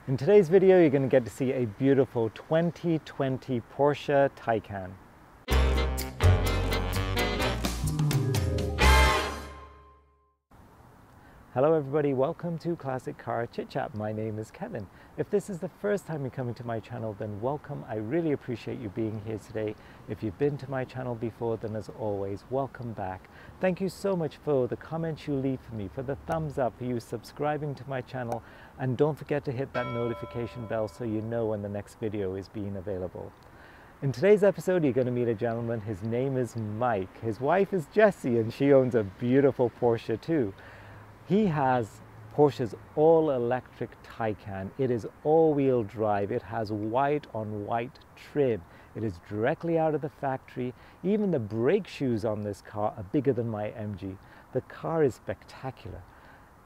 In today's video, you're going to get to see a beautiful 2020 Porsche Taycan. Hello everybody, welcome to Classic Car ChitChat. My name is Kevin. If this is the first time you're coming to my channel, then welcome. I really appreciate you being here today. If you've been to my channel before, then as always, welcome back. Thank you so much for the comments you leave for me, for the thumbs up, for you subscribing to my channel, and don't forget to hit that notification bell so you know when the next video is being available. In today's episode, you're going to meet a gentleman. His name is Mike. His wife is Jessie, and she owns a beautiful Porsche too. He has Porsche's all-electric Taycan. It is all-wheel drive. It has white on white trim. It is directly out of the factory. Even the brake shoes on this car are bigger than my MG. The car is spectacular.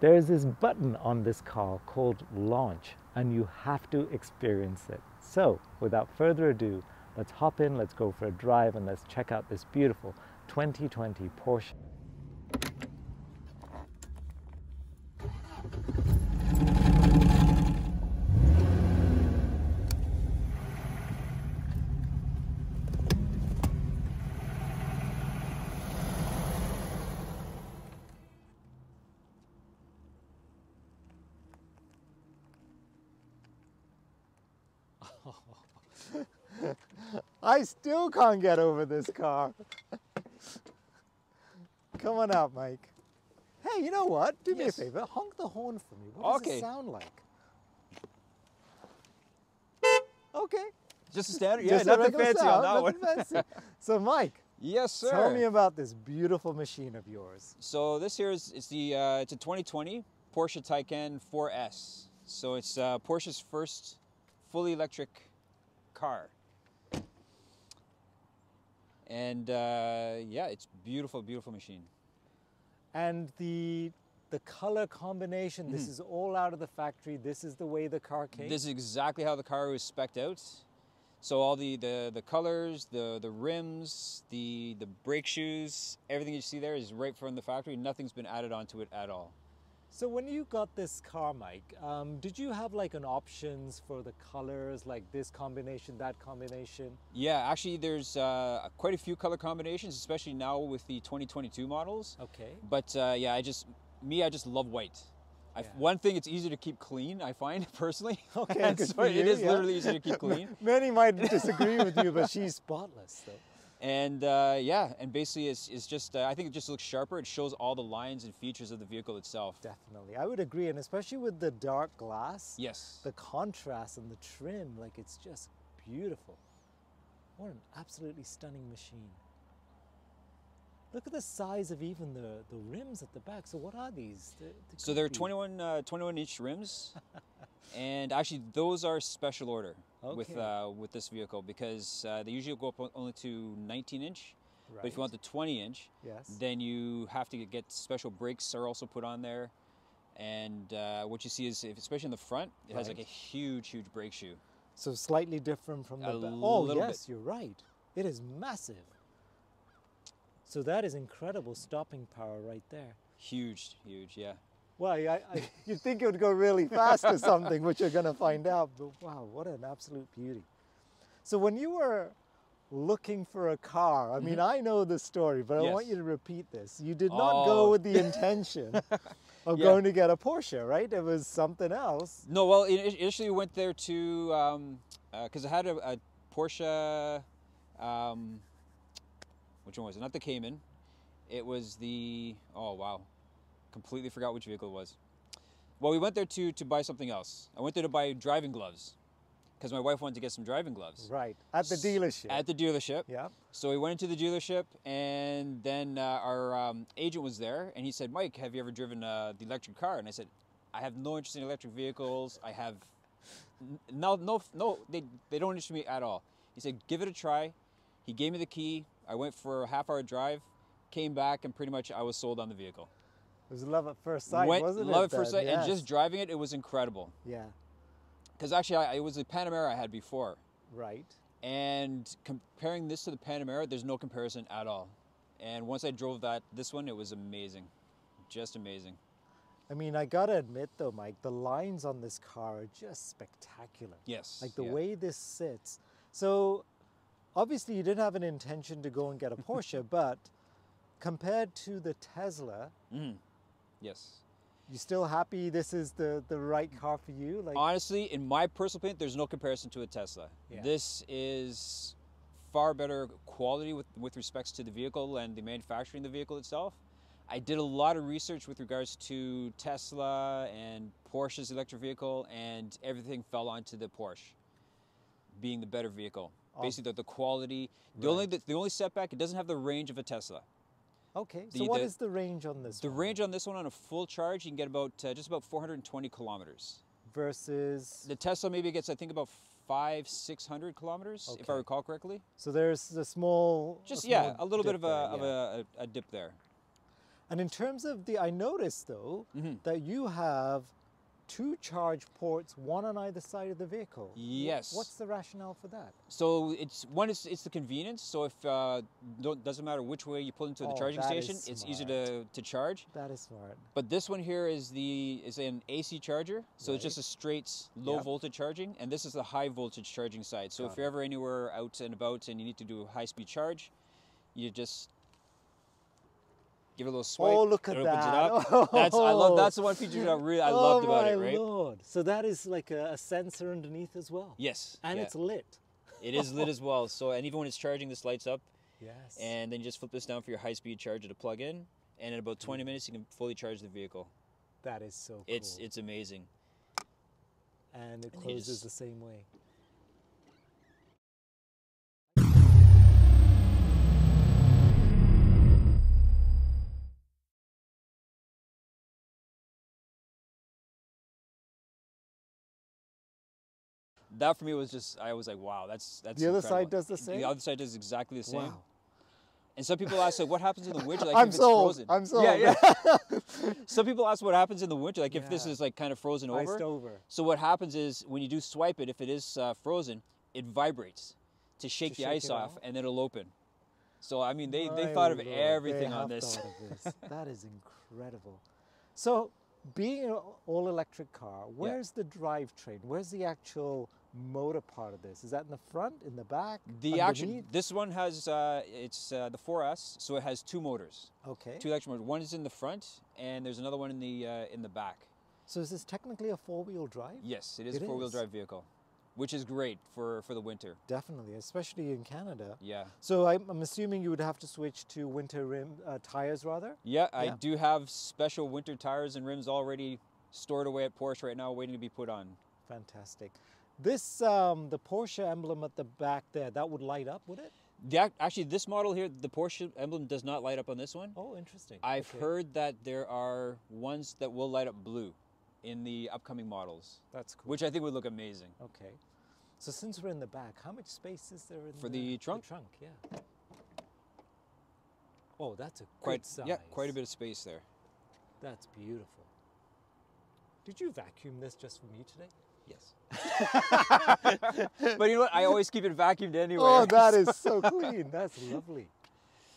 There is this button on this car called Launch, and you have to experience it. So, without further ado, let's hop in, let's go for a drive, and let's check out this beautiful 2020 Porsche. I still can't get over this car. Come on out, Mike. Hey, you know what? Do me a favor. Honk the horn for me. What does it sound like? Okay. Just a standard? Yeah, nothing fancy on that one. Fancy. So, Mike. Yes, sir. Tell me about this beautiful machine of yours. So this here is it's a 2020 Porsche Taycan 4S. So it's Porsche's first fully electric car. And yeah, it's beautiful, beautiful machine. And the color combination, this is all out of the factory. This is the way the car came? This is exactly how the car was spec'd out. So all the colors, the rims, the brake shoes, everything you see there is right from the factory. Nothing's been added onto it at all. So when you got this car, Mike, did you have like an options for the colors, like this combination, that combination? Yeah, actually there's quite a few color combinations, especially now with the 2022 models. Okay. But yeah, I just love white. Yeah. One thing, it's easier to keep clean, I find, personally. Okay, good for you, it is literally easier to keep clean. Many might disagree with you, but she's spotless, though. And yeah, and basically it's just, I think it just looks sharper. It shows all the lines and features of the vehicle itself. Definitely, I would agree, and especially with the dark glass. Yes. The contrast and the trim, like it's just beautiful. What an absolutely stunning machine. Look at the size of even the rims at the back. So what are these? So they're 21-inch rims, and actually those are special order with this vehicle because they usually go up only to 19-inch. Right. But if you want the 20-inch, then you have to get special brakes are also put on there. And what you see is, especially in the front, it has like a huge brake shoe. So slightly different from the back. Oh yes, you're right. It is massive. So that is incredible stopping power right there. Huge, yeah. Well, you'd think it would go really fast or something, which you're going to find out. But wow, what an absolute beauty. So when you were looking for a car, I mean, I know the story, but I want you to repeat this. You did not go with the intention of going to get a Porsche, right? It was something else. No, well, initially we went there to, because I had a Porsche, which one was it? Not the Cayman. It was the, oh wow, completely forgot which vehicle it was. Well, we went there to buy something else. I went there to buy driving gloves because my wife wanted to get some driving gloves. Right, at the dealership. At the dealership. Yeah. So we went into the dealership, and then our agent was there, and he said, "Mike, have you ever driven the electric car?" And I said, "I have no interest in electric vehicles. I have no, they don't interest me at all." He said, "Give it a try." He gave me the key. I went for a half-hour drive, came back, and pretty much I was sold on the vehicle. It was love at first sight, wasn't it? Love at first sight, and just driving it, it was incredible. Yeah. Because actually, it was a Panamera I had before. Right. And comparing this to the Panamera, there's no comparison at all. And once I drove this one, it was amazing. Just amazing. I mean, I gotta admit though, Mike, the lines on this car are just spectacular. Yes. Like the way this sits. So obviously you didn't have an intention to go and get a Porsche, but compared to the Tesla, yes. you still happy this is the right car for you? Like, honestly, in my personal opinion, there's no comparison to a Tesla. Yeah. This is far better quality with respects to the vehicle and the manufacturing of the vehicle itself. I did a lot of research with regards to Tesla and Porsche's electric vehicle, and everything fell onto the Porsche being the better vehicle. Basically, the quality. The only setback, it doesn't have the range of a Tesla. Okay, so what is the range on this one? The range on this one on a full charge, you can get about just about 420 kilometers. Versus? The Tesla maybe gets, I think, about 500-600 kilometers, if I recall correctly. So there's a small... a little bit of a dip there. And in terms of I noticed though, that you have 2 charge ports, one on either side of the vehicle. Yes. What's the rationale for that? So it's the convenience. So if doesn't matter which way you pull into the charging station, it's easier to charge. That is smart. But this one here is an AC charger, so it's just a straight low voltage charging, and this is the high voltage charging side. So if you're ever anywhere out and about and you need to do a high speed charge, you just give it a little swipe. Oh, look at it that! opens it up. That's the one feature that I loved about it, right? Lord. So that is like a sensor underneath as well. Yes. And it's lit. It is lit as well. So, and even when it's charging, this lights up. Yes. And then you just flip this down for your high speed charger to plug in, and in about 20 minutes you can fully charge the vehicle. That is so cool. It's amazing. And it closes the same way. That for me was just, I was like, wow, that's the other side does the same? The other side does exactly the same. Wow. And some people ask, like, what happens in the winter, like, I'm if sold. it's frozen? I'm sold. Yeah. Some people ask what happens in the winter, like, if this is, like, kind of frozen over. Iced over. So what happens is, when you do swipe it, if it is frozen, it vibrates to shake the ice off, and then it'll open. So, I mean, they thought of everything on this. Thought of this. That is incredible. So, being an all-electric car, where's the drivetrain? Where's the actual motor part of this? Is that in the front, in the back, this one has, it's the 4S, so it has 2 motors. Okay. 2 electric motors. One is in the front, and there's another one in the back. So is this technically a 4-wheel drive? Yes, it is a 4-wheel drive vehicle, which is great for the winter. Definitely, especially in Canada. Yeah. So I'm assuming you would have to switch to winter tires rather? Yeah, I do have special winter tires and rims already stored away at Porsche right now, waiting to be put on. Fantastic. This, the Porsche emblem at the back there, that would light up, would it? Actually, this model here, the Porsche emblem does not light up on this one. Oh, interesting. I've heard that there are ones that will light up blue in the upcoming models. That's cool. Which I think would look amazing. Okay. So since we're in the back, how much space is there in the trunk? The trunk, yeah. Oh, that's a quite size. Yeah, quite a bit of space there. That's beautiful. Did you vacuum this just for me today? Yes. But you know what? I always keep it vacuumed anyway. Oh, that is so clean. That's lovely.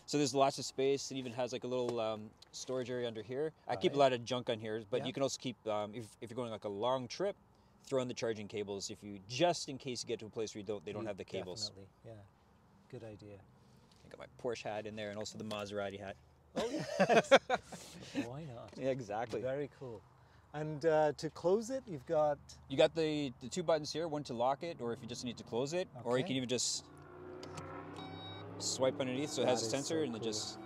So there's lots of space. It even has like a little storage area under here. I keep a lot of junk on here, but you can also keep, if you're going like a long trip, throw in the charging cables just in case you get to a place where they don't have the cables. Definitely, yeah. Good idea. I got my Porsche hat in there and also the Maserati hat. Oh, yes. Why not? Yeah, exactly. Very cool. And to close it, you've got... You got the 2 buttons here, one to lock it, or if you just need to close it, or you can even just swipe underneath, so it has a sensor, and it just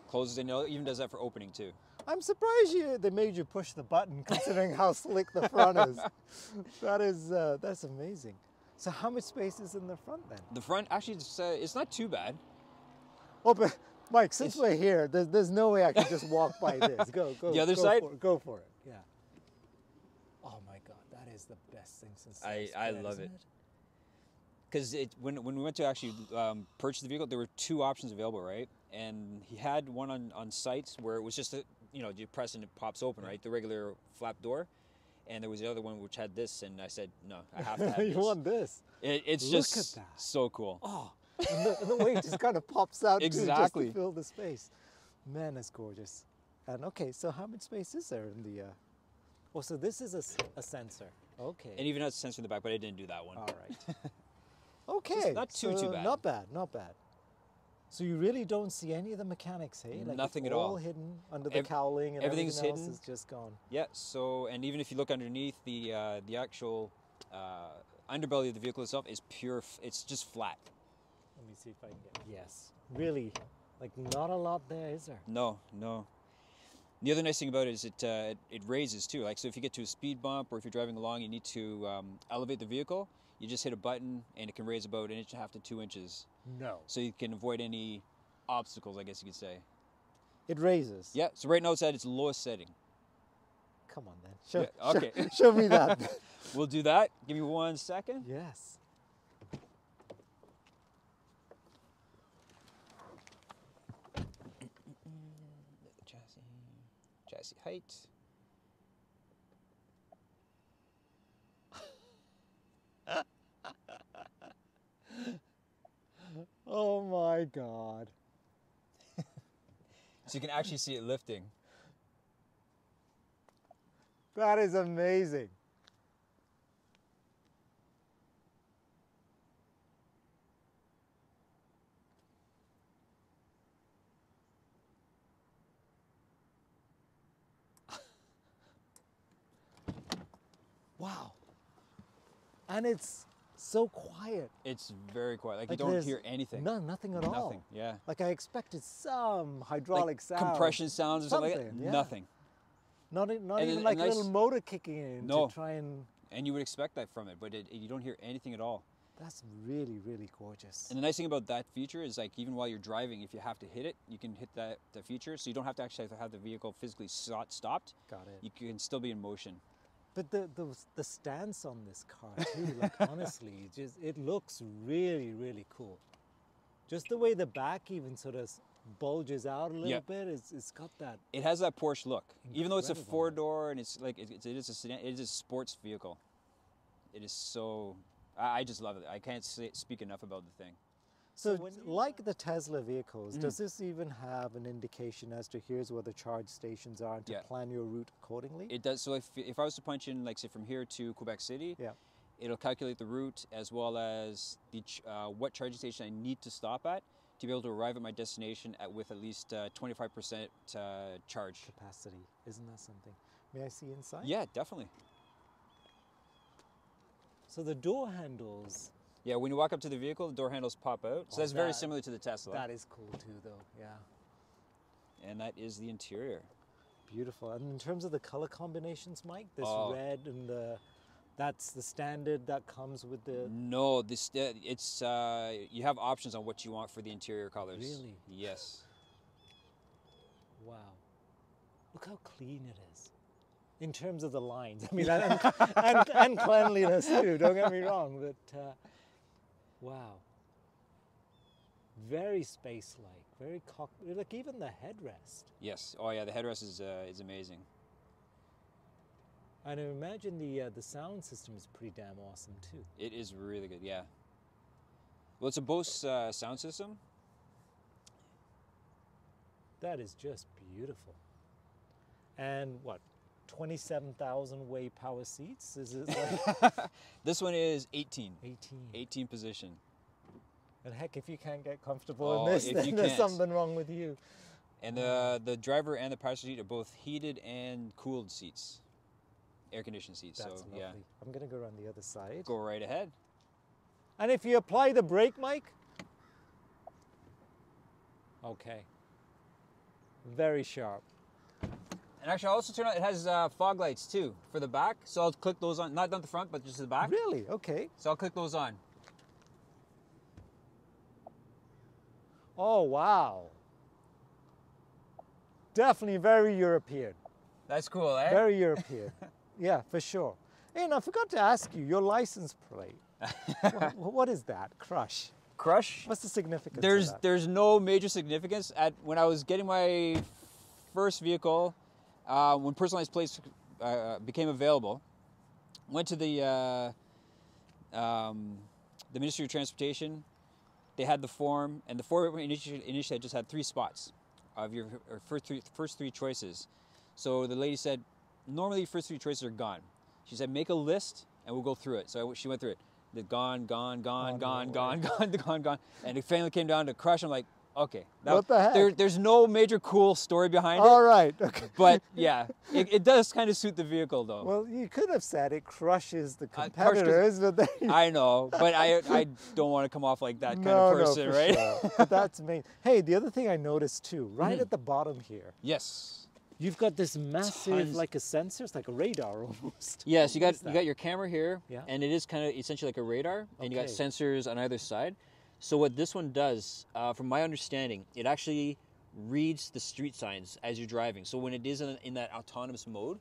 closes it. It even does that for opening too. I'm surprised they made you push the button, considering how slick the front is. That's amazing. So how much space is in the front then? The front, actually, it's not too bad. Oh, but Mike, since we're here, there's no way I can just walk by this. Go. The other side? Go for it. Yeah. Oh my God, that is the best thing since sliced I bread, love isn't it. Because when we went to actually purchase the vehicle, there were 2 options available, right? And he had one on sites where it was just you press and it pops open, right? The regular flap door. And there was the other one which had this, and I said, no, I have to have this. You want this? It's Look just at that. so cool. Oh, and the way it just kind of pops out exactly. too, just to fill the space. Man, that's gorgeous. And okay, so how much space is there in the Oh, so this is a sensor. Okay. And even has a sensor in the back, but I didn't do that one. All right. Okay. Not too bad. Not bad, not bad. So you really don't see any of the mechanics, hey? Like Nothing it's at all. all hidden under the cowling, and everything's everything else hidden. is just gone. Yeah. So, and even if you look underneath, the actual underbelly of the vehicle itself is pure. It's just flat. Let me see if I can get. Yes. Really, like not a lot there, is there? No, no. The other nice thing about it is it raises too. Like, so if you get to a speed bump or if you're driving along, you need to elevate the vehicle. You just hit a button and it can raise about 1.5 to 2 inches. No. So you can avoid any obstacles, I guess you could say. It raises. Yeah. So right now it's at its lowest setting. Come on then. Show, Yeah, okay. show me that. We'll do that. Give me 1 second. Yes. Chassis height. Oh my God. So you can actually see it lifting. That is amazing. Wow. And it's so quiet. It's very quiet. Like you Like don't hear anything. Nothing at all. Nothing. Yeah. Like I expected some hydraulic Like sound. compression sounds or something like that. Something, yeah. Nothing. Not And even a like a nice- little motor kicking in No. to try and... And you would expect that from it, but you don't hear anything at all. That's really, really gorgeous. And the nice thing about that feature is, like, even while you're driving, if you have to hit it, you can hit that feature, so you don't have to actually have the vehicle physically stopped. Got it. You can still be in motion. But the stance on this car too, like honestly, it looks really, really cool. Just the way the back even sort of bulges out a little bit, it's got that. It has that Porsche look, even though it's a Incredible. 4-door and it's like it is a sedan, it is a sports vehicle. It is so. I just love it. I can't speak enough about the thing. So like the Tesla vehicles, does this even have an indication as to here's where the charge stations are and to plan your route accordingly? It does. So if I was to punch in, like, say, from here to Quebec City, it'll calculate the route as well as the what charging station I need to stop at to be able to arrive at my destination with at least 25% charge capacity. Isn't that something? May I see inside? Yeah, definitely. So the door handles. Yeah, when you walk up to the vehicle, the door handles pop out. So that's very similar to the Tesla. That is cool too, though. Yeah. And that is the interior. Beautiful. And in terms of the color combinations, Mike, this red and that's the standard that comes with the. No, it's you have options on what you want for the interior colors. Really? Yes. Wow. Look how clean it is. In terms of the lines, I mean, and cleanliness too. Don't get me wrong, but wow, very space-like, very like even the headrest. Yes. Oh yeah, the headrest is amazing. And I imagine the sound system is pretty damn awesome too. It is really good. Yeah. Well, it's a Bose sound system. That is just beautiful. And what? 27,000 way power seats? Is it like This one is 18. 18 position. And heck, if you can't get comfortable in this, if then you there's can't. something wrong with you. And the driver and the passenger seat are both heated and cooled seats, air conditioned seats. That's so lovely. yeah, I'm gonna go around the other side. go right ahead. And if you apply the brake, Mike, okay, very sharp. And actually, I'll also turn on. It has fog lights too for the back, so I'll click those on. Not on the front, but just the back. Really? Okay. So I'll click those on. Oh wow. Definitely very European. That's cool, eh? Very European. Yeah, for sure. Hey, and I forgot to ask you, your license plate. What is that? Crush. Crush. What's the significance There's of that? there's no major significance. When I was getting my first vehicle, when personalized plates became available, went to the Ministry of Transportation. They had the form, and the form initially had just had 3 spots of your first three choices. So the lady said, normally first three choices are gone. She said, make a list and we'll go through it. So she went through it. The gone, gone, gone, gone, gone, gone, gone, gone. And it finally came down to crush. I'm like, okay. What the heck? There's no major cool story behind it. All right. Okay. But yeah, it does kind of suit the vehicle though. Well, you could have said it crushes the competitors, but then I know, but I don't want to come off like that kind of person, no, for right? Sure. But that's amazing. Hey, the other thing I noticed too, right at the bottom here. Yes. You've got this massive, like a sensor, it's like a radar almost. Yes, you got your camera here, yeah. and it is kind of essentially like a radar, and you got sensors on either side. So what this one does, from my understanding, it actually reads the street signs as you're driving. So when it is in that autonomous mode,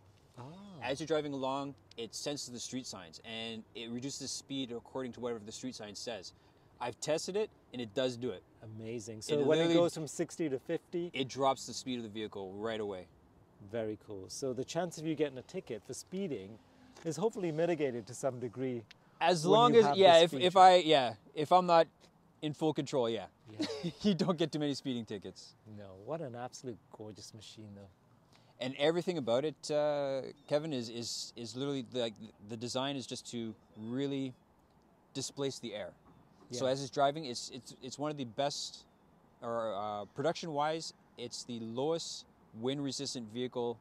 as you're driving along, it senses the street signs, and it reduces the speed according to whatever the street sign says. I've tested it, and it does do it. Amazing. So when it goes from 60 to 50? It drops the speed of the vehicle right away. Very cool. So the chance of you getting a ticket for speeding is hopefully mitigated to some degree. As long as, if I'm not in full control, yeah. You don't get too many speeding tickets. No, what an absolute gorgeous machine though. And everything about it, Kevin, is literally, the design is just to really displace the air. Yeah. So as it's driving, it's one of the best, or production-wise, it's the lowest wind-resistant vehicle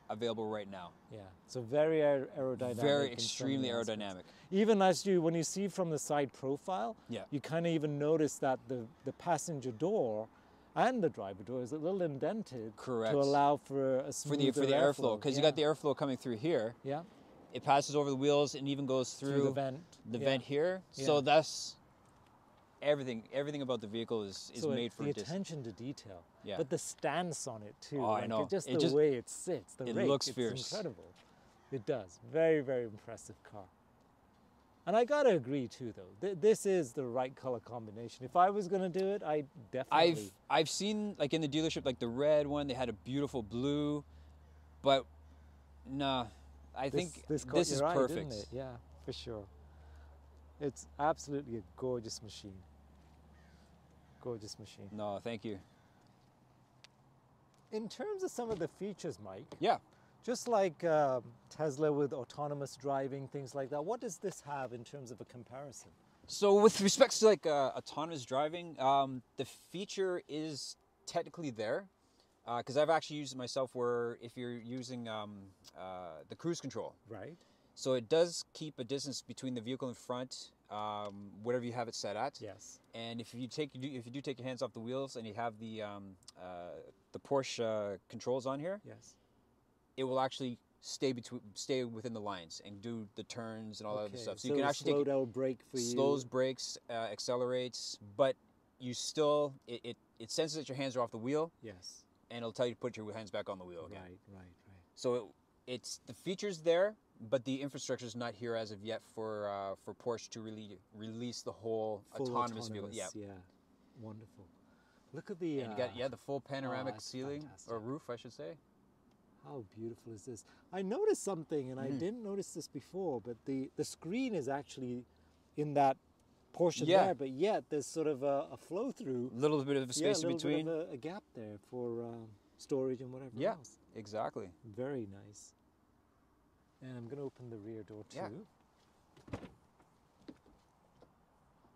available right now. Yeah, so very aerodynamic. Very extremely aerodynamic. Even when you see from the side profile, you kind of even notice that the passenger door and the driver door is a little indented. Correct. To allow for a smoother for the airflow, because you got the airflow coming through here. Yeah. It passes over the wheels and even goes through the vent. The vent here. Yeah. So that's everything about the vehicle is made for the attention to detail. Yeah. But the stance on it too. Oh, I know. Just the way it sits. It looks fierce. It's incredible. It does. Very, very impressive car. And I gotta agree too, though. This is the right color combination. If I was gonna do it, I definitely. I've seen, like in the dealership, like the red one. They had a beautiful blue, but nah. I think this is right, perfect. Isn't it? Yeah, for sure. It's absolutely a gorgeous machine. Gorgeous machine. No, thank you. In terms of some of the features, Mike. Yeah. Just like Tesla with autonomous driving, things like that, what does this have in terms of a comparison? So with respect to like autonomous driving, the feature is technically there, because I've actually used it myself where if you're using the cruise control. Right. So it does keep a distance between the vehicle in front, whatever you have it set at. Yes. And if you do take your hands off the wheels and you have the Porsche controls on here, yes, it will actually stay within the lines and do the turns and all that other stuff. So you can actually slow down, brake for you. Slows, brakes, accelerates, but you still it senses that your hands are off the wheel. Yes. And it'll tell you to put your hands back on the wheel again. Right. So it's the features there, but the infrastructure is not here as of yet for Porsche to really release the whole autonomous vehicle. Yeah. Wonderful. Look at the. And you got the full panoramic ceiling, fantastic. Or roof, I should say. How beautiful is this? I noticed something, and I didn't notice this before, but the screen is actually in that portion there, but yet there's sort of a flow through. A little bit of a space in between. Bit of a gap there for storage and whatever else. Exactly. Very nice. And I'm going to open the rear door too. Yeah.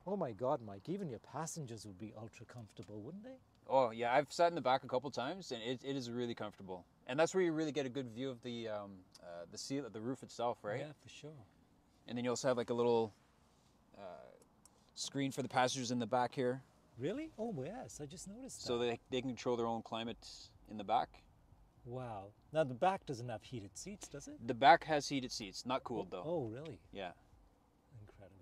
Oh my God, Mike, even your passengers would be ultra comfortable, wouldn't they? Oh yeah, I've sat in the back a couple times, and it is really comfortable. And that's where you really get a good view of the roof itself, right? Yeah, for sure. And then you also have like a little screen for the passengers in the back here. Really? Oh yes, I just noticed that. So they can control their own climate in the back. Wow. Now the back doesn't have heated seats, does it? The back has heated seats, not cooled though. Oh really? Yeah. Incredible.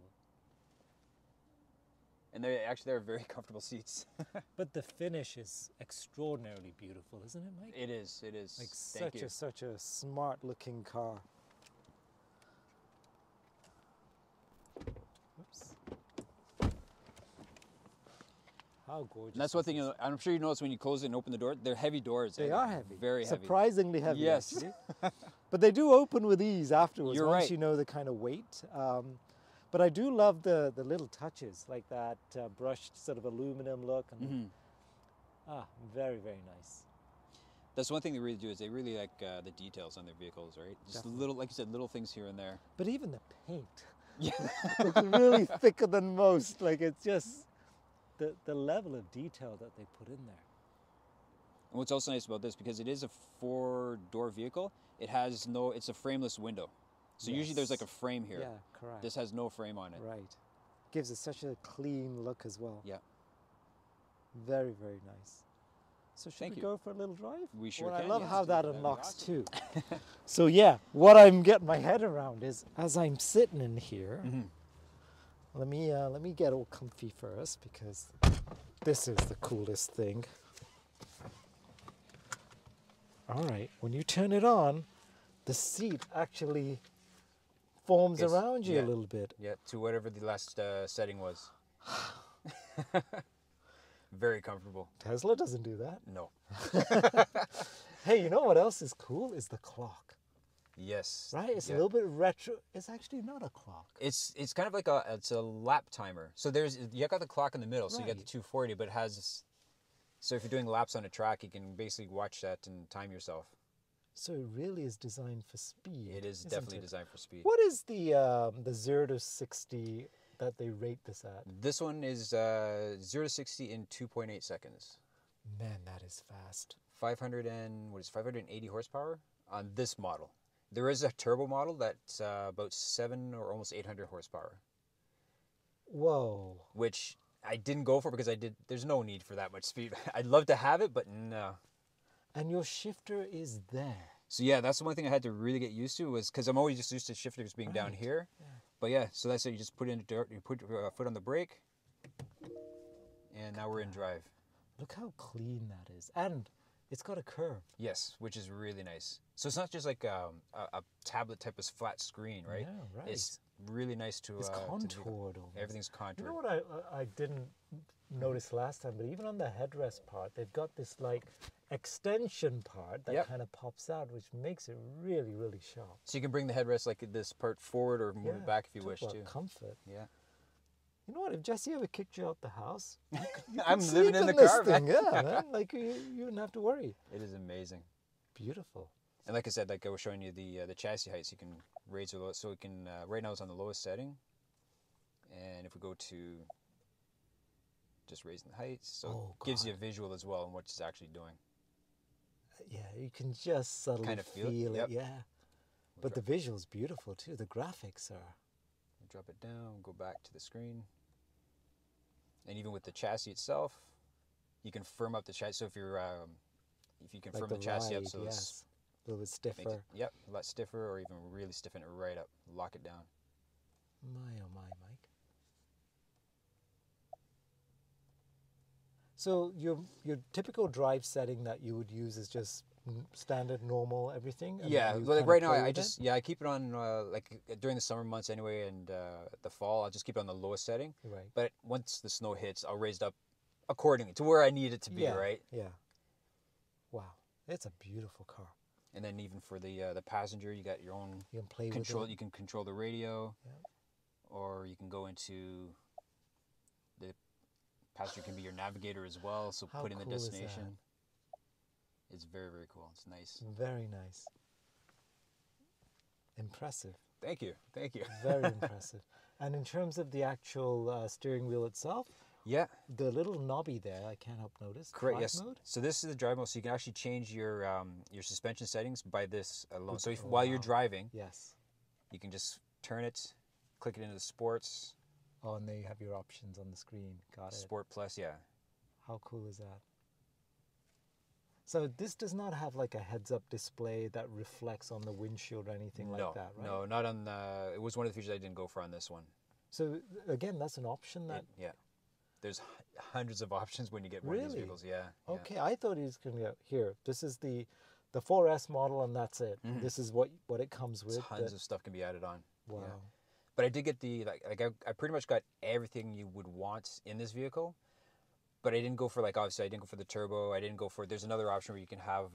And they're very comfortable seats. But the finish is extraordinarily beautiful, isn't it, Mike? It is. Like such a smart looking car. Oops. How gorgeous. And that's one thing, I'm sure you notice when you close it and open the door, they're heavy doors. They are heavy. Very heavy. Surprisingly heavy, yes. actually. But they do open with ease afterwards, You're once right. you know the kind of weight. But I do love the little touches, like that brushed sort of aluminum look. And very, very nice. That's one thing they really do is they really like the details on their vehicles, right? Just Definitely. little, like you said, little things here and there. But even the paint Yeah. looks really thicker than most. Like it's just the level of detail that they put in there. And what's also nice about this, because it is a 4-door vehicle, it's a frameless window. So usually there's like a frame here. Yeah, correct. This has no frame on it. Right. Gives it such a clean look as well. Yeah. Very, very nice. So should we go for a little drive? We sure well, can. I love yes. how that unlocks too. So yeah, what I'm getting my head around is as I'm sitting in here, let me get all comfy first because this is the coolest thing. All right, when you turn it on, the seat actually forms around you a little bit. Yeah, to whatever the last setting was. Very comfortable. Tesla doesn't do that. No. Hey, you know what else is cool? Is the clock. Yes. Right? It's a little bit retro. It's actually not a clock. It's kind of like it's a lap timer. So you got the clock in the middle, so you got the 240, but it has. So if you're doing laps on a track, you can basically watch that and time yourself. So it really is designed for speed. It is definitely designed for speed. What is the 0 to 60 that they rate this at? This one is 0 to 60 in 2.8 seconds. Man, that is fast. 580 horsepower on this model. There is a turbo model that's about 7 or almost 800 horsepower. Whoa. Which I didn't go for because there's no need for that much speed. I'd love to have it, but no. And your shifter is there. So yeah, that's the one thing I had to really get used to was because I'm always just used to shifters being down here. Yeah. But yeah, so that's it. You just put it in the dirt, you put your foot on the brake, and now we're in drive. Look how clean that is. And it's got a curve. Yes, which is really nice. So it's not just like a tablet type of flat screen, right? Yeah, right. It's really nice to... It's contoured almost. Everything's contoured. You know what I didn't notice last time, but even on the headrest part, they've got this like extension part that kind of pops out, which makes it really, really sharp. So you can bring the headrest like this part forward or move it back if you wish to. Comfort. Yeah. You know what? If Jesse ever kicked you out the house, you I'm living in the car. Thing. Yeah, man. Like you wouldn't have to worry. It is amazing. Beautiful. And like I said, like I was showing you the chassis heights, you can raise or lower. So we can right now it's on the lowest setting, and if we go to just raising the heights, so it gives you a visual as well on what it's actually doing. Yeah, you can just subtly kind of feel it. Yep. Yeah, but the visual's beautiful too. The graphics are. Drop it down, go back to the screen. And even with the chassis itself, you can firm up the chassis. So if you can firm the chassis up so it's a little bit stiffer. A lot stiffer, or even really stiffen it right up, lock it down. My oh my, Mike. So your typical drive setting that you would use is just standard, normal, everything? Yeah, like right now I keep it on like during the summer months anyway, and the fall I'll just keep it on the lowest setting. Right. But once the snow hits, I'll raise it up accordingly to where I need it to be. Right. Yeah. Wow, it's a beautiful car. And then even for the passenger, you got your own control. You can control the radio, or you can go into the passenger can be your navigator as well. So put in the destination. It's very, very cool. It's nice. Very nice. Impressive. Thank you. Thank you. Very impressive. And in terms of the actual steering wheel itself, the little knobby there, I can't help notice. Correct. Yes. Mode? So this is the drive mode. So you can actually change your suspension settings by this alone. So while you're driving, you can just turn it, click it into the sports. Oh, and there you have your options on the screen. Got it. Sport Plus, yeah. How cool is that? So this does not have like a heads-up display that reflects on the windshield or anything like that, right? No, not on the... It was one of the features I didn't go for on this one. So again, that's an option that... There's hundreds of options when you get one of these vehicles, Okay, I thought he was going to go, here, this is the 4S model and that's it. Mm-hmm. This is what it comes with. Tons of stuff can be added on. Wow. Yeah. But I did get I pretty much got everything you would want in this vehicle. But I didn't go for obviously I didn't go for the turbo. I didn't go for, there's another option where you can have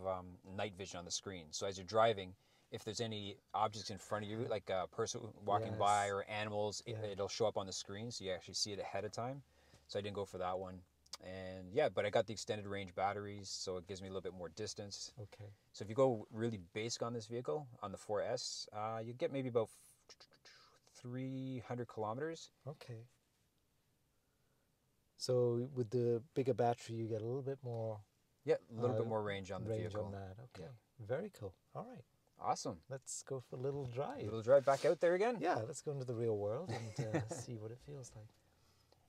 night vision on the screen. So as you're driving, if there's any objects in front of you, like a person walking by or animals, it'll show up on the screen. So you actually see it ahead of time. So I didn't go for that one. And yeah, but I got the extended range batteries, so it gives me a little bit more distance. Okay. So if you go really basic on this vehicle, on the 4S, you get maybe about 300 kilometers. Okay. So with the bigger battery, you get a little bit more. Yeah, a little bit more range on the vehicle. Range on that. Okay. Yeah. Very cool. All right. Awesome. Let's go for a little drive. A little drive back out there again? Yeah, let's go into the real world and see what it feels like.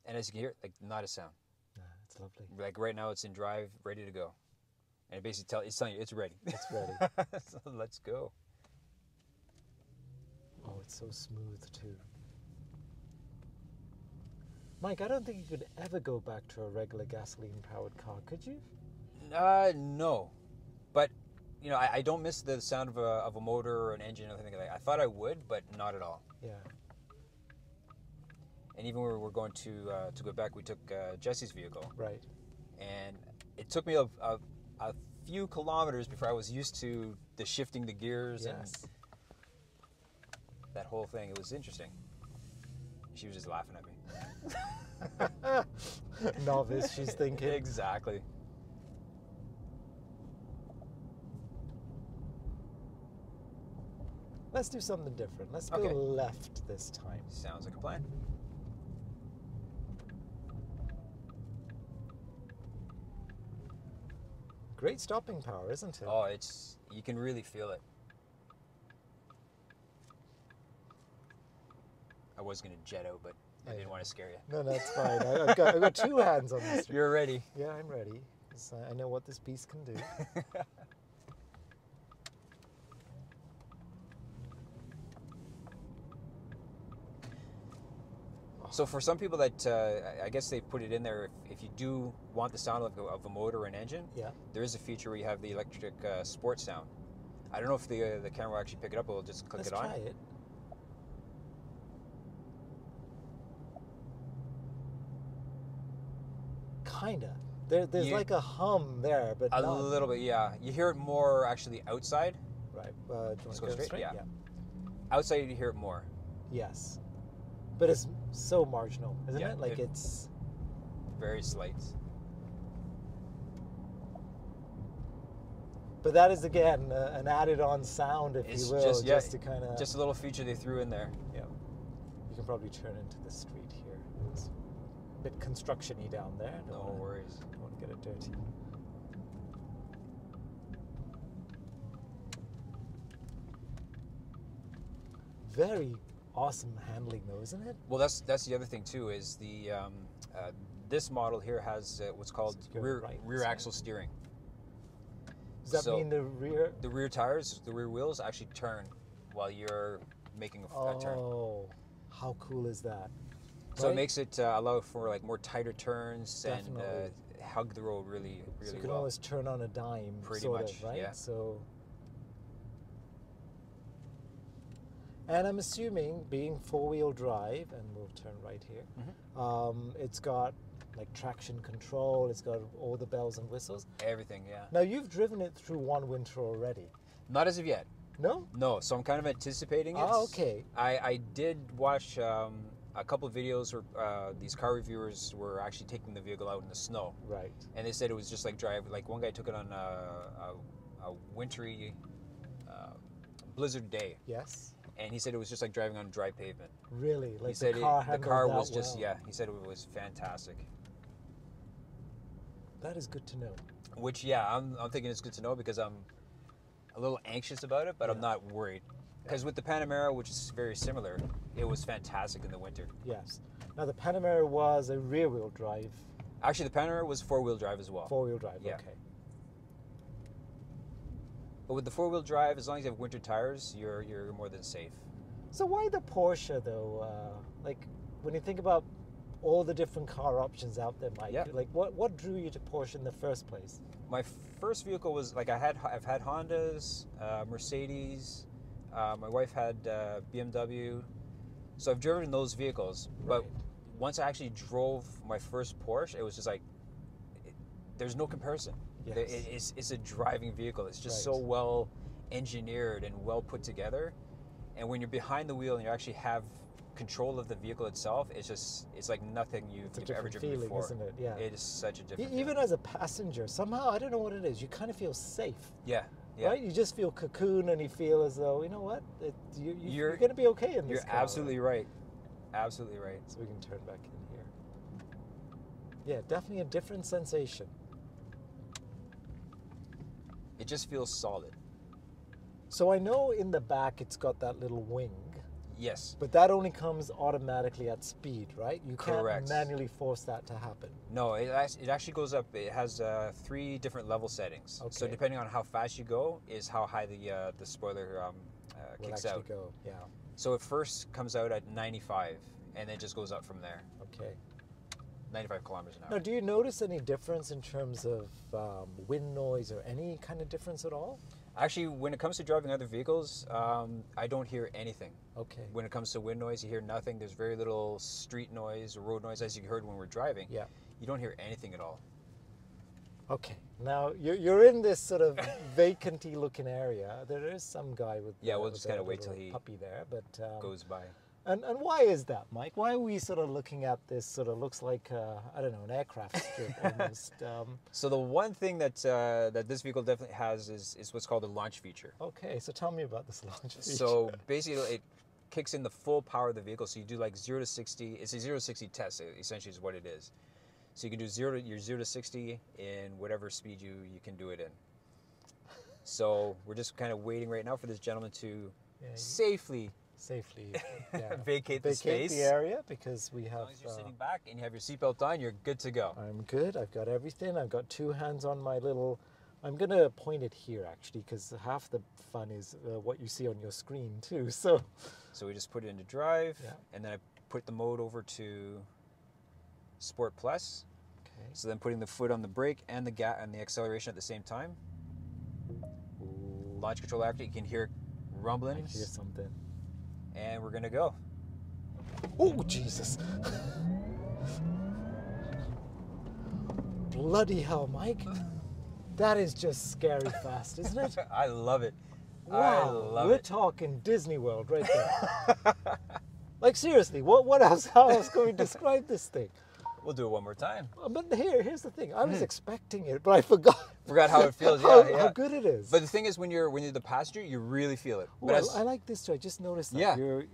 And as you can hear, like, not a sound. Nah, it's lovely. Like right now, it's in drive, ready to go. And it basically it's telling you it's ready. It's ready. So let's go. Oh, it's so smooth too. Mike, I don't think you could ever go back to a regular gasoline-powered car, could you? No. But, you know, I don't miss the sound of a motor or an engine or anything like that. I thought I would, but not at all. Yeah. And even when we were going to Quebec, we took Jesse's vehicle. Right. And it took me a few kilometers before I was used to the shifting the gears and that whole thing. It was interesting. She was just laughing at me. Novice, she's thinking. Exactly. Let's do something different. Let's go left this time. Sounds like a plan. Great stopping power, isn't it? Oh, you can really feel it. I was going to jet out, but I didn't want to scare you. No, that's fine. I've got two hands on this. You're ready. Yeah, I'm ready. 'Cause I know what this beast can do. So for some people that, I guess they put it in there, if you do want the sound of a motor or an engine, there is a feature where you have the electric sport sound. I don't know if the camera will actually pick it up, or we'll just click it on. Let's try it. Kinda. There's like a hum there, but a little bit, yeah. You hear it more actually outside. Right. Let's go straight. Yeah. Outside, you hear it more. Yes. But it's so marginal, isn't it? Like it's very slight. But that is again an added-on sound, if you will, just to kind of just a little feature they threw in there. Yeah. You can probably turn into the street here. It's a bit construction-y down there. No worries. Don't want to get it dirty. Very awesome handling, though, isn't it? Well, that's the other thing too. Is the this model here has what's called rear axle steering. Does that mean the rear tires, the rear wheels actually turn while you're making a turn? Oh, how cool is that? So it makes it allow for like more tighter turns and hug the road really well. So you can always turn on a dime, pretty much, right? Yeah. So. And I'm assuming, being four-wheel drive, and we'll turn right here, it's got like traction control, it's got all the bells and whistles. Everything, yeah. Now, you've driven it through one winter already. Not as of yet. No? No, so I'm kind of anticipating it. Oh, okay. I did watch a couple of videos where these car reviewers were actually taking the vehicle out in the snow. Right. And they said it was just like like one guy took it on a wintry blizzard day. Yes. And he said it was just like driving on dry pavement. Really? Like he said the car was just, he said it was fantastic. That is good to know. Which, I'm thinking it's good to know because I'm a little anxious about it, but I'm not worried. Because with the Panamera, which is very similar, it was fantastic in the winter. Yes. Now, the Panamera was a rear-wheel drive. Actually, the Panamera was four-wheel drive as well. Four-wheel drive, yeah. Okay. But with the four-wheel drive, as long as you have winter tires, you're more than safe. So why the Porsche, though? Like, when you think about all the different car options out there, Mike, like what drew you to Porsche in the first place? My first vehicle was like I've had Hondas, Mercedes. My wife had BMW, so I've driven those vehicles. But once I actually drove my first Porsche, it was just like there's no comparison. Yes. It's a driving vehicle. It's just so well engineered and well put together. And when you're behind the wheel and you actually have control of the vehicle itself, it's like nothing you've ever driven feeling, before. isn't it? Yeah. It is such a different Even feeling. as a passenger, somehow, I don't know what it is, you kind of feel safe. Yeah. Yeah. Right? You just feel cocoon and you feel as though, you know what, you're going to be okay in this car. You're absolutely right. Absolutely right. So we can turn back in here. Yeah, definitely a different sensation. It just feels solid. So I know in the back it's got that little wing. Yes. But that only comes automatically at speed, right? You Correct. can't manually force that to happen. No, it actually goes up. It has 3 different level settings. Okay. So depending on how fast you go is how high the spoiler kicks out. Go, yeah. So it first comes out at 95, and then just goes up from there. Okay. 95 kilometers an hour. Now, do you notice any difference in terms of wind noise or any kind of difference at all? Actually, when it comes to driving other vehicles, I don't hear anything. Okay. When it comes to wind noise, you hear nothing. There's very little street noise or road noise, as you heard when we're driving. Yeah. You don't hear anything at all. Okay. Now, you're in this sort of vacant-y looking area. There is some guy with We'll just kind of wait till he puppy there, but goes by. And why is that, Mike? Why are we sort of looking at this sort of looks like, I don't know, an aircraft strip almost? So the one thing that that this vehicle definitely has is what's called a launch feature. Okay, so tell me about this launch feature. So basically it kicks in the full power of the vehicle. So you do like 0 to 60. It's a 0 to 60 test, essentially is what it is. So you can do 0 to 60 in whatever speed you can do it in. So we're just kind of waiting right now for this gentleman to safely vacate the space. The area, because we have... As long as you're sitting back and you have your seatbelt on, you're good to go. I'm good. I've got everything. I've got 2 hands on my little... I'm going to point it here, actually, because half the fun is what you see on your screen, too. So we just put it into drive, and then I put the mode over to Sport Plus. Okay. So then putting the foot on the brake and the acceleration at the same time. Ooh. Launch control active. You can hear rumblings. I hear something. And we're gonna go. Oh, Jesus. Bloody hell, Mike. That is just scary fast, isn't it? I love it. Wow, we're talking Disney World right there. Like seriously, what else? How else can we describe this thing? We'll do it one more time. But here's the thing. I was expecting it, but I forgot. Forgot how it feels. How good it is. But the thing is, when you're the passenger, you really feel it. Well, I like this too. I just noticed that your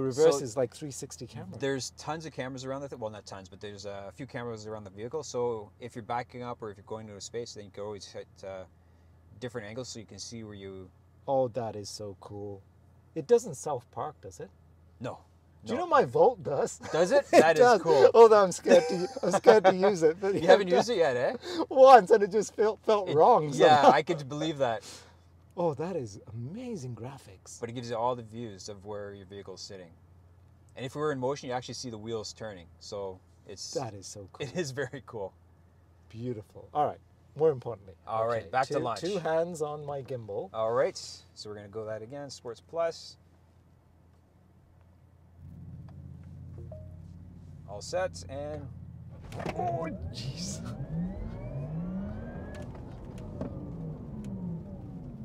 reverse is like 360 camera. There's tons of cameras around the well, not tons, but there's a few cameras around the vehicle. So if you're backing up or if you're going into a space, then you can always hit different angles so you can see where you. Oh, that is so cool. It doesn't self-park, does it? No. Do you know my Volt does? Does it? That is cool. Although I'm scared to use it. But you haven't used it yet, eh? Once, and it just felt wrong. Yeah, I could believe that. Oh, that is amazing graphics. But it gives you all the views of where your vehicle is sitting. And if we were in motion, you actually see the wheels turning. So that is so cool. It is very cool. Beautiful. All right. More importantly. All right, back to launch. 2 hands on my gimbal. All right. So we're going to go that again. Sports Plus. All set, and... Oh, jeez.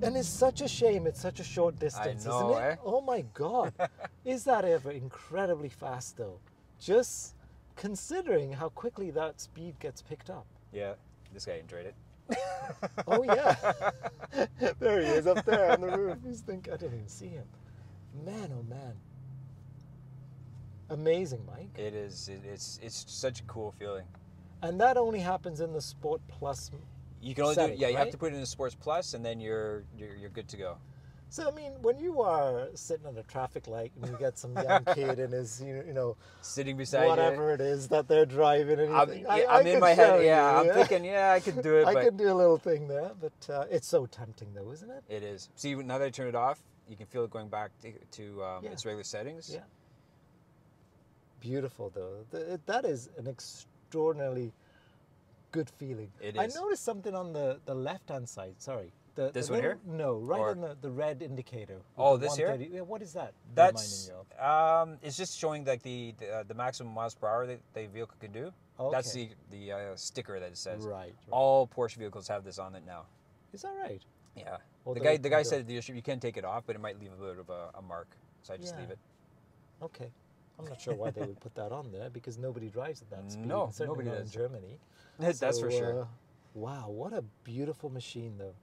And it's such a shame it's such a short distance, I know, isn't it? Oh my God. Is that ever incredibly fast though? Just considering how quickly that speed gets picked up. Yeah, this guy enjoyed it. Oh yeah. There he is up there on the roof. I didn't even see him. Man, oh man. Amazing, Mike. It is. It's such a cool feeling. And that only happens in the Sport Plus. You can only setting, do it. Yeah, you right? have to put it in the Sports Plus, and then you're good to go. So I mean, when you are sitting at a traffic light and you get some young kid and his, sitting beside whatever it is that they're driving, and I'm in my head. I'm thinking, I could do it. I could do a little thing there, but it's so tempting, though, isn't it? It is. See, now that I turn it off, you can feel it going back to its regular settings. Yeah. Beautiful, though. That is an extraordinarily good feeling. It I is. noticed something on the left-hand side. Sorry. This one here? No, right on the red indicator. Oh, this here? Yeah, what is that? That's it's just showing like the maximum miles per hour that the vehicle can do. Okay. That's the sticker that it says. Right. All Porsche vehicles have this on it now. Is that right? Yeah. Well, the guy said at the dealership you can take it off, but it might leave a bit of a mark, so I just leave it. Okay. I'm not sure why they would put that on there because nobody drives at that speed. No, certainly nobody not does. in Germany. That's for sure. Wow, what a beautiful machine though.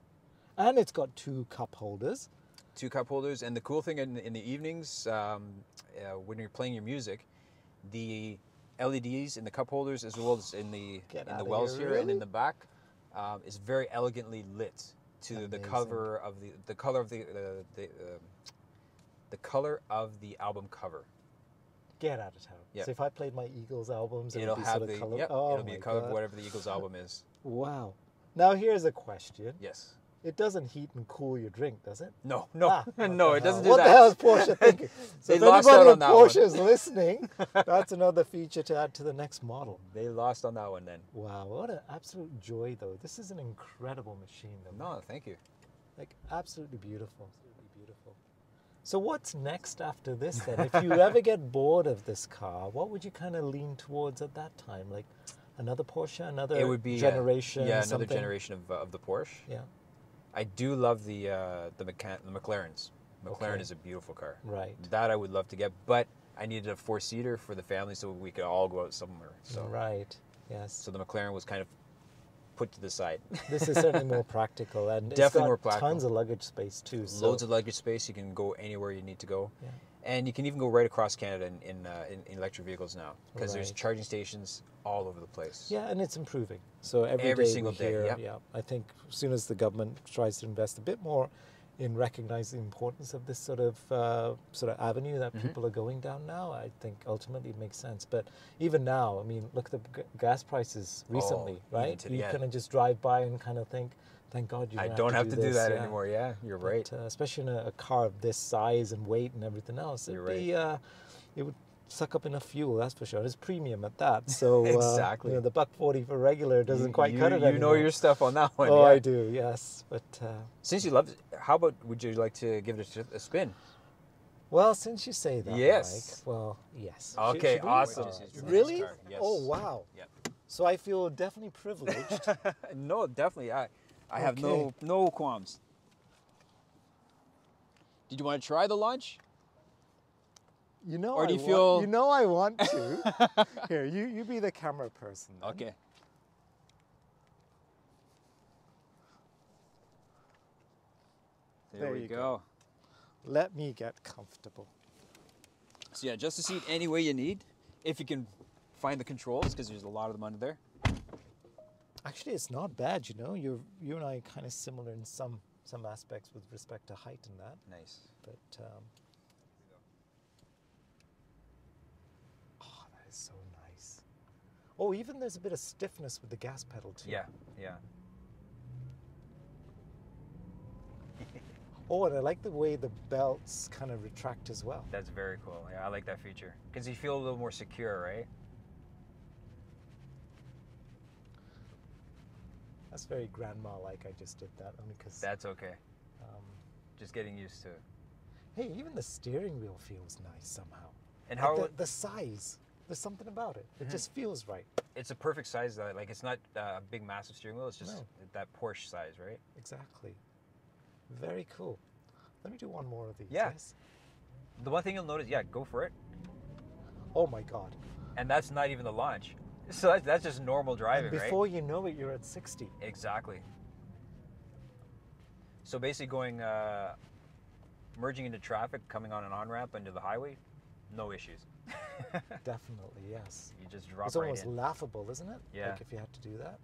And it's got 2 cup holders. 2 cup holders, and the cool thing in the evenings, when you're playing your music, the LEDs in the cup holders as well as in the wells here really? and in the back is very elegantly lit to Amazing. the cover of the color of the color of the album cover. Get out of town. Yep. So if I played my Eagles albums, It'll be have sort of the color. yep, Oh it'll be my the color God. of whatever the Eagles album is. Wow. Now here's a question. Yes. It doesn't heat and cool your drink, does it? No, No, it doesn't do what that. the hell is Porsche thinking? So They if lost anybody out at on that Porsche one. is listening, that's another feature to add to the next model. They lost on that one then. Wow, what an absolute joy though. This is an incredible machine though. No, thank you. Like absolutely beautiful. Absolutely beautiful. So what's next after this then? If you ever get bored of this car, what would you kind of lean towards at that time? Like another Porsche, another It would be generation? another something? generation of the Porsche. Yeah. I do love the McLarens. McLaren Okay. is a beautiful car. Right. That I would love to get, but I needed a 4-seater for the family so we could all go out somewhere. So Right. Yes. So the McLaren was kind of put to the side. This is certainly more practical and Definitely it's got more practical. tons of luggage space too. So. Loads of luggage space. You can go anywhere you need to go. Yeah. And you can even go right across Canada in electric vehicles now because there's Right. charging stations all over the place. Yeah, and it's improving. So every Every day single we day, hear, yep. yeah. I think as soon as the government tries to invest a bit more in recognizing the importance of this sort of avenue that people are going down now, I think ultimately it makes sense. But even now, I mean, look at the gas prices recently, right? You kind of just drive by and kind of think, thank God you don't have to do this. that anymore. Yeah, you're right. But, especially in a car of this size and weight and everything else, it would suck up enough fuel, that's for sure. It's premium at that. So exactly. The $1.40 for regular doesn't quite cut it anymore. You know your stuff on that one. Oh, yeah. I do, yes. But since you love it, how about would you like to give it a spin? well, since you say that, Yes. Mike, well, yes. Okay, Should we? awesome. Really? Yes. Oh, wow. Yep. So I feel definitely privileged. No, definitely. I have Okay. no qualms. Did you want to try the launch? You know, Or do you feel- You know, I want to. Here, you be the camera person. Then. Okay. There we go. Let me get comfortable. So yeah, just a seat any way you need, if you can find the controls, because there's a lot of them under there. Actually, it's not bad. You know, you and I are kind of similar in some aspects with respect to height and that. Nice. But oh, that is so nice. Oh, even there's a bit of stiffness with the gas pedal too. Yeah, yeah. Oh, and I like the way the belts kind of retract as well. That's very cool. Yeah, I like that feature because you feel a little more secure, right? That's very grandma-like. I just did that only because. That's okay. Just getting used to it. Hey, even the steering wheel feels nice somehow. And Like how the size? There's something about it. It just feels right. it's a perfect size. Like it's not a big, massive steering wheel. It's just that Porsche size, right? Exactly. Very cool. Let me do one more of these. Yeah. Yes? The one thing you'll notice, go for it. Oh my God. And that's not even the launch. So that's just normal driving, And before you know it, you're at 60. right? Exactly. So basically going, merging into traffic, coming on an on-ramp into the highway, no issues. Definitely, yes. You just drop It's right almost in. laughable, isn't it? Yeah. Like if you had to do that.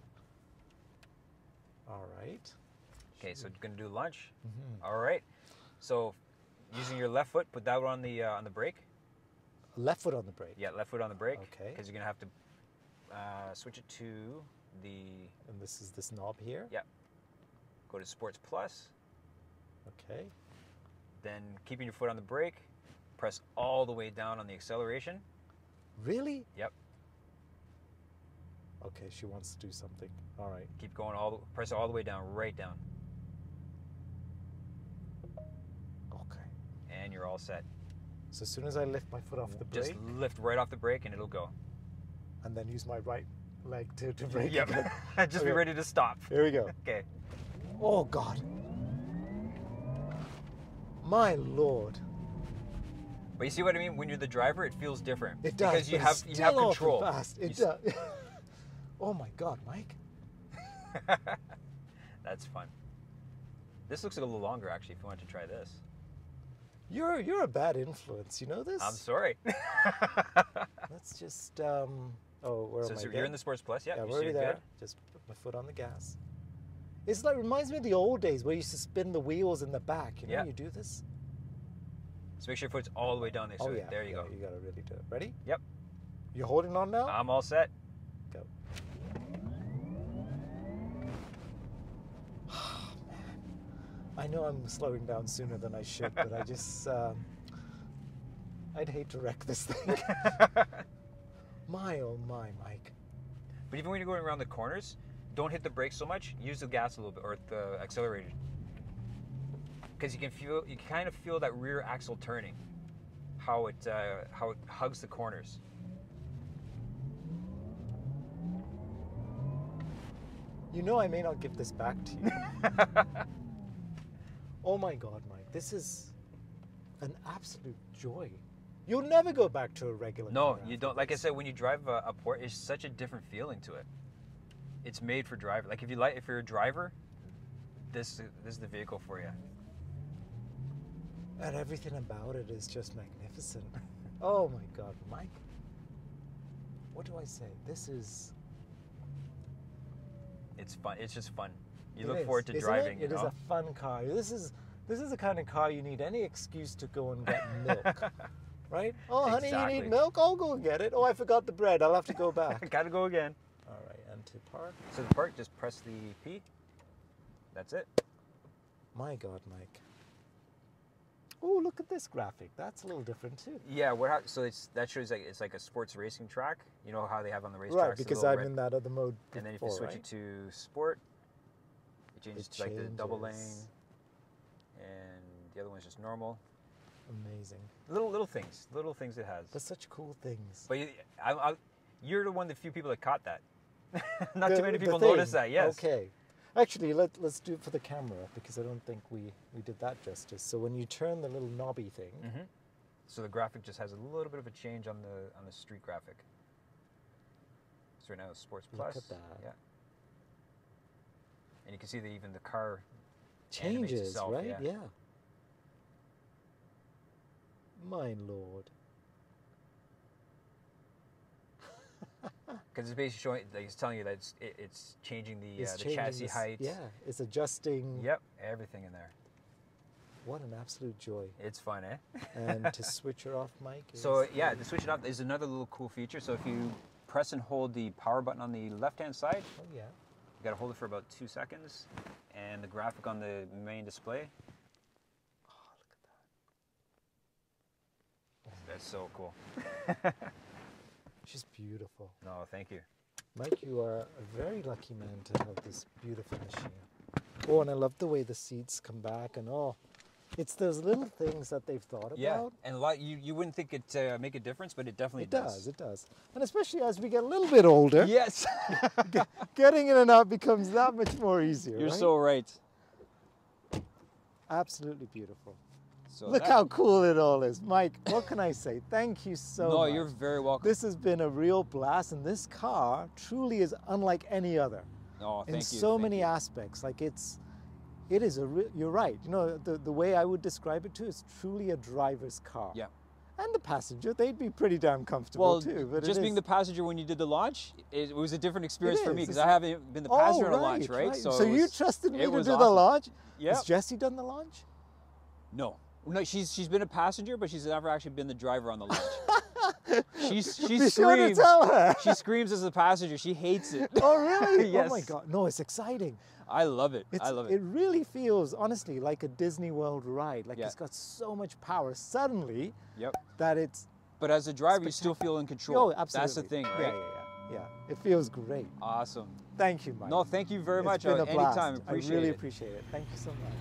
All right. Okay, so you're gonna do lunge. All right. So using your left foot, put that one on the brake. Left foot on the brake. Yeah, left foot on the brake. Okay. Because you're gonna have to switch it to the. And this is this knob here. Yeah. Go to Sports Plus. Okay. Then keeping your foot on the brake, press all the way down on the acceleration. Really? Yep. Okay, she wants to do something. All right. Keep going press all the way down, right down, Okay. and you're all set. So as soon as I lift my foot off the brake, Just lift right off the brake and it'll go. and then use my right leg to brake. Yep. again. Just be Okay. ready to stop. Here we go. Okay. Oh God. My Lord. But you see what I mean? When you're the driver, it feels different. It does. Because you have control. Fast. It does. Oh my God, Mike. That's fun. This looks a little longer, actually, if you want to try this. You're a bad influence, you know this? I'm sorry. Let's just, oh, where am I? So you're in the Sports Plus, yeah? Yeah, we're already there. Good? Just put my foot on the gas. It's like, reminds me of the old days where you used to spin the wheels in the back, you know, you do this. So make sure your foot's all the way down there. So there you go. You gotta really do it. Ready? Yep. You're holding on now? I'm all set. Go. Oh, man. I know I'm slowing down sooner than I should, but I just, I'd hate to wreck this thing. My, oh my, Mike. But even when you're going around the corners, don't hit the brakes so much. Use the gas a little bit, or the accelerator. Because you can kind of feel that rear axle turning, how it hugs the corners. You know, I may not give this back to you. Oh my God, Mike, this is an absolute joy. You'll never go back to a regular car. No, you don't. Like I said, when you drive a Porsche, it's such a different feeling to it. It's made for driver. Like if you're a driver, this is the vehicle for you. And everything about it is just magnificent. Oh my God, Mike. What do I say? It's fun. It's just fun. You look forward to driving. It is a fun car. This is the kind of car you need any excuse to go and get milk. Right? Oh, honey, you need milk? I'll go get it. Oh, I forgot the bread. I'll have to go back. Gotta go again. All right, and to park. So to park, just press the P. That's it. My God, Mike. Oh, look at this graphic. That's a little different too. Yeah, so that shows like it's like a sports racing track. You know how they have on the racetracks. Right, because I'm in that other mode before, and then if you switch it to sport, it changes to like the double lane, and the other one's just normal. Amazing. Little things it has. But such cool things. But you're the one of the few people that caught that. Not too many people notice that. Yes. Okay. Actually, let's do it for the camera because I don't think we did that justice. So when you turn the little knobby thing, so the graphic just has a little bit of a change on the street graphic. So right now it's Sports Plus. Look at that. Yeah. And you can see that even the car changes, itself, right? Yeah. My Lord. Because it's basically showing, like it's telling you that it's changing the chassis height. Yeah, it's adjusting. Yep, everything in there. What an absolute joy. It's fun, eh? And to switch her off, Mike? So yeah, to switch it off is another little cool feature. So if you press and hold the power button on the left-hand side. Oh yeah. You gotta hold it for about 2 seconds. And the graphic on the main display. Oh, look at that. That's so cool. She's beautiful. No, thank you. Mike, you are a very lucky man to have this beautiful machine. Oh, and I love the way the seats come back, and oh, it's those little things that they've thought about. Yeah, and a lot you wouldn't think it make a difference, but it definitely does. It does. And especially as we get a little bit older. Yes. Getting in and out becomes that much more easier. You're so right. Absolutely beautiful. So look how cool it all is. Mike, what can I say? Thank you so much. No, you're very welcome. This has been a real blast, and this car truly is unlike any other. Oh, thank you. In so many aspects. Like it is you're right. You know, the way I would describe it too, it's truly a driver's car. Yeah. And the passenger, they'd be pretty damn comfortable too. But just being the passenger when you did the launch, it was a different experience for me because I haven't been the passenger on a launch, right? So you trusted me to do awesome. the launch? Yeah. Has Jessie done the launch? No. No, she's been a passenger, but she's never actually been the driver on the launch. She screams. Sure to tell her. She screams as a passenger. She hates it. Oh really? Yes. Oh my God! No, it's exciting. I love it. I love it. It really feels, honestly, like a Disney World ride. Like it's got so much power suddenly. Yep. That it's. But as a driver, you still feel in control. Oh, absolutely. That's the thing, right? Yeah. It feels great. Awesome. Thank you, Mike. No, thank you very much. It's been a blast. Anytime. Appreciate it. I really appreciate it. Thank you so much.